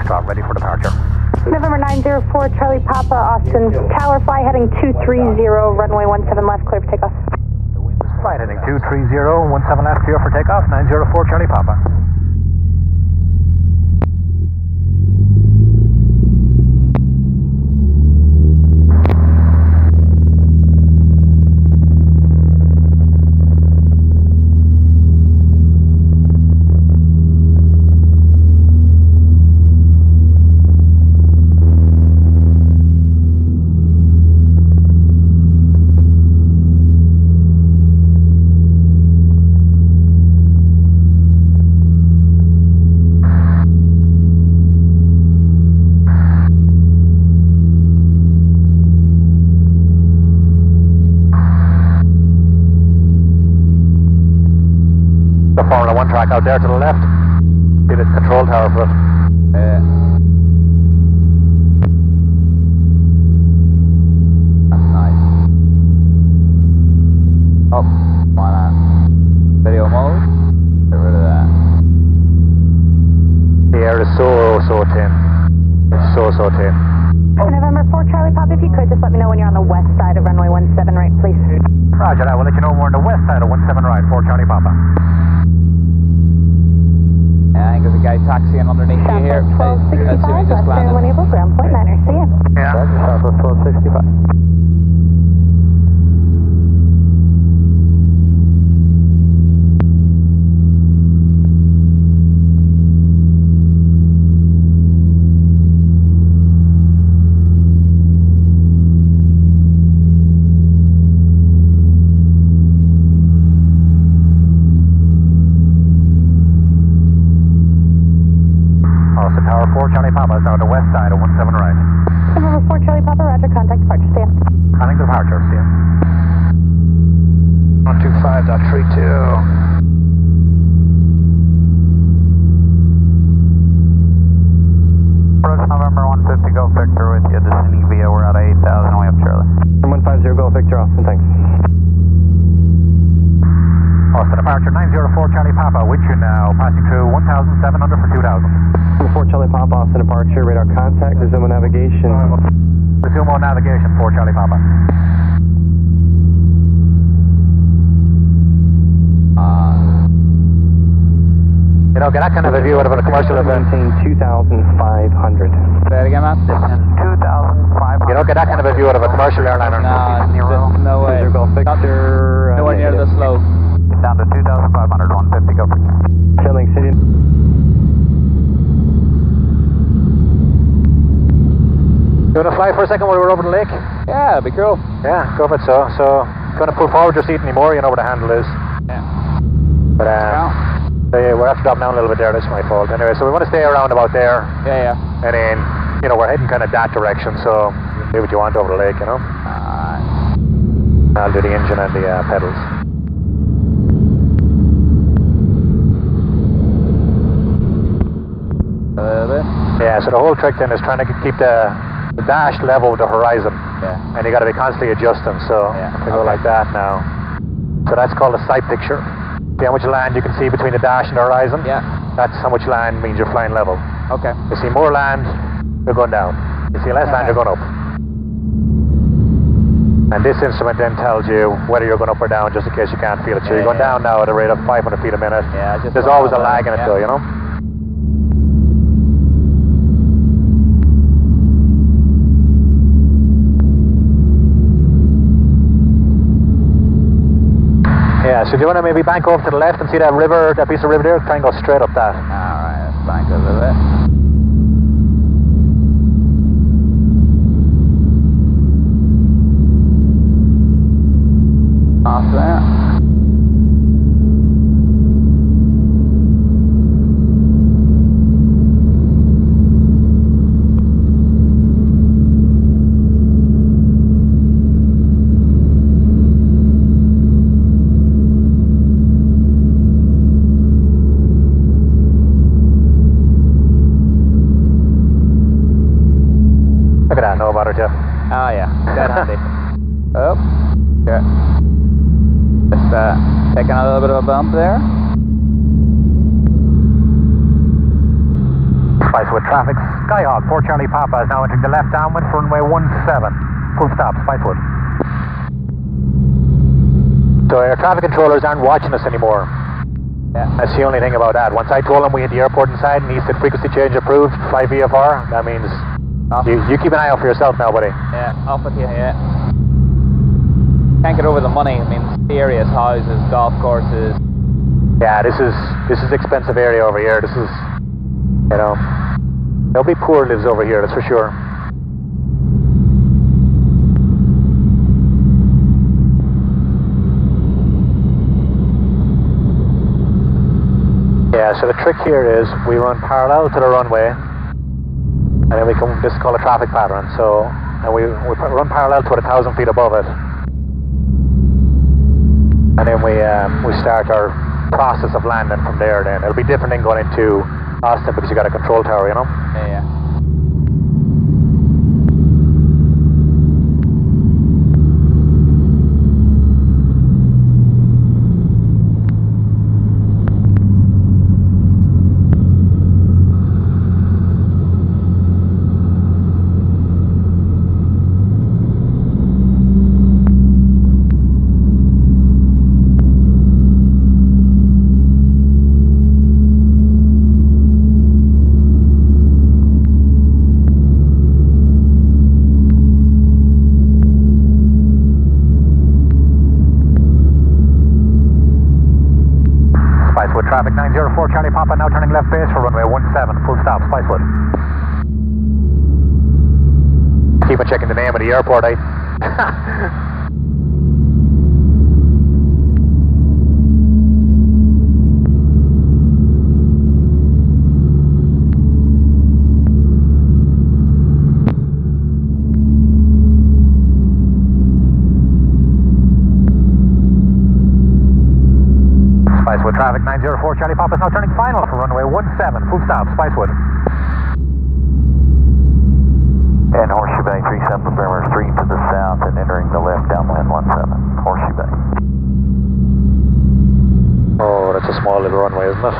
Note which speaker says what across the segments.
Speaker 1: Foxtrot, ready for departure.
Speaker 2: November 904, Charlie Papa, Austin, Tower Fly heading 230, runway 17 left, clear for takeoff.
Speaker 1: Flight heading 230, 17 left, clear for takeoff, 904 Charlie Papa. Formula 1 track out there to the left. See the control tower for it.
Speaker 3: That's nice. Oh, why not? Video mode? Get rid of that.
Speaker 1: The air is so thin. It's so thin.
Speaker 2: November 4, Charlie Papa, if you could, just let me know when you're on the west side of runway 17 right, please.
Speaker 1: Roger that. We'll let you know when we're on the west side of 17 right, 4 Charlie Papa.
Speaker 3: Yeah, I think there's a guy taxiing underneath you here.
Speaker 2: Southwest 1265, left turn 1 April, ground point 9er, see ya.
Speaker 1: Yeah.
Speaker 3: Southwest 1265.
Speaker 1: Tower 4 Charlie Papa is now on the west side of 17 right.
Speaker 2: November 4, Charlie Papa, roger, contact departure, see ya.
Speaker 1: Planning departure, see ya. 125.32.
Speaker 4: November 150, go Victor with you. The Scenic via, we're out of 8,000, we have Charlie.
Speaker 5: 150, go Victor, Austin, thanks.
Speaker 1: Austin departure 904 Charlie Papa with you now, passing through 1,700 for 2,000.
Speaker 5: 4 Charlie Papa, Austin departure, radar contact, resume on navigation.
Speaker 1: Resume on navigation, 4 Charlie Papa. You know, get that kind of a view out of a commercial event.
Speaker 5: 2,500.
Speaker 3: Say it again, man.
Speaker 4: Descend 2,500.
Speaker 1: You don't get that kind of a view out of a commercial airliner.
Speaker 3: No way.
Speaker 5: Go Victor.
Speaker 3: Nowhere near this low.
Speaker 4: Get down to 2,500, 150, go for
Speaker 5: Chilling City.
Speaker 1: You want to fly for a second while we're over the lake?
Speaker 3: Yeah, it'd be cool.
Speaker 1: Yeah, go for it. So, going to pull forward your seat anymore, you know where the handle is.
Speaker 3: Yeah.
Speaker 1: But, so yeah, we're after dropping down a little bit there, that's my fault. Anyway, so we want to stay around about there.
Speaker 3: Yeah.
Speaker 1: And then, you know, we're heading kind of that direction, so do what you want over the lake, you know? I'll do the engine and the pedals.
Speaker 3: A little bit.
Speaker 1: Yeah, so the whole trick then is trying to keep the dash level with the horizon.
Speaker 3: Yeah.
Speaker 1: And you got to be constantly adjusting, so we go like that now. So that's called a sight picture. See how much land you can see between the dash and the horizon?
Speaker 3: Yeah.
Speaker 1: That's how much land means you're flying level.
Speaker 3: Okay.
Speaker 1: You see more land, you're going down. You see less land, you're going up. And this instrument then tells you whether you're going up or down, just in case you can't feel it. So you're going down now at a rate of 500 feet a minute.
Speaker 3: Yeah,
Speaker 1: there's always a lag in it though, you know? Yeah, so do you want to maybe bank over to the left and see that river, that piece of river there? Try and go straight up that.
Speaker 3: Alright, let's bank a little bit. Off there.
Speaker 1: Look at that, no about it, Jeff.
Speaker 3: Oh yeah, dead handy. Oh, yeah. Just taking a little bit of a bump there.
Speaker 1: Spicewood traffic. Skyhawk 4 Charlie Papa is now entering the left downwind for runway 17. Full stop, Spicewood. So our traffic controllers aren't watching us anymore.
Speaker 3: Yeah.
Speaker 1: That's the only thing about that. Once I told him we had the airport inside and he said frequency change approved, fly VFR, that means you keep an eye out for yourself now, buddy.
Speaker 3: Yeah, off with you, yeah. Can't get over the money. I mean, serious houses, golf courses.
Speaker 1: Yeah, this is expensive area over here. This is, you know, there'll be poor lives over here, that's for sure. Yeah, so the trick here is we run parallel to the runway, and then we come, this is called a traffic pattern, so, and we run parallel to it 1,000 feet above it. And then we start our process of landing from there then. It'll be different than going into Austin because you got a control tower, you know?
Speaker 3: Yeah.
Speaker 1: Spicewood traffic 904 Charlie Papa now turning left base for runway 17, full stop, Spicewood. Keep on checking the name of the airport, eh? Spicewood traffic 904 Charlie Papa is now turning final for runway 17, full stop, Spicewood.
Speaker 4: And Horseshoe Bay 37, prepare 3 to the south and entering the left downwind 17, Horseshoe Bay.
Speaker 1: Oh, that's a small little runway, isn't it?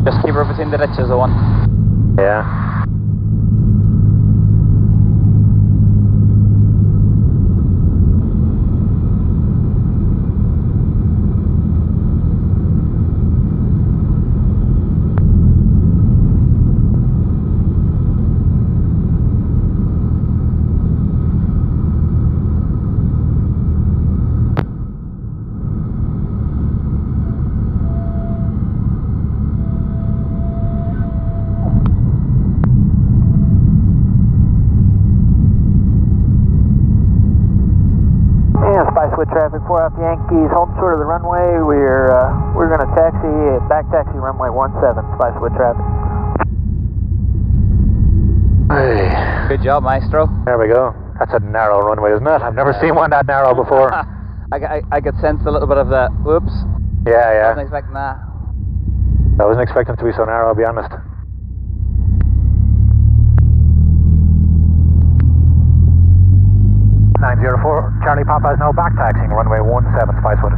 Speaker 3: Just keep her between the ditches, the one.
Speaker 1: Yeah.
Speaker 4: Spicewood traffic 4 off Yankees, home short of the runway. We're going to taxi, back taxi runway 17, Spicewood traffic.
Speaker 1: Hey.
Speaker 3: Good job, Maestro.
Speaker 1: There we go. That's a narrow runway, isn't it? I've never seen one that narrow before.
Speaker 3: I could sense a little bit of the whoops.
Speaker 1: Yeah.
Speaker 3: Wasn't expecting that.
Speaker 1: I wasn't expecting it to be so narrow, I'll be honest. Charlie Papa is now back taxiing runway 17, Spicewood.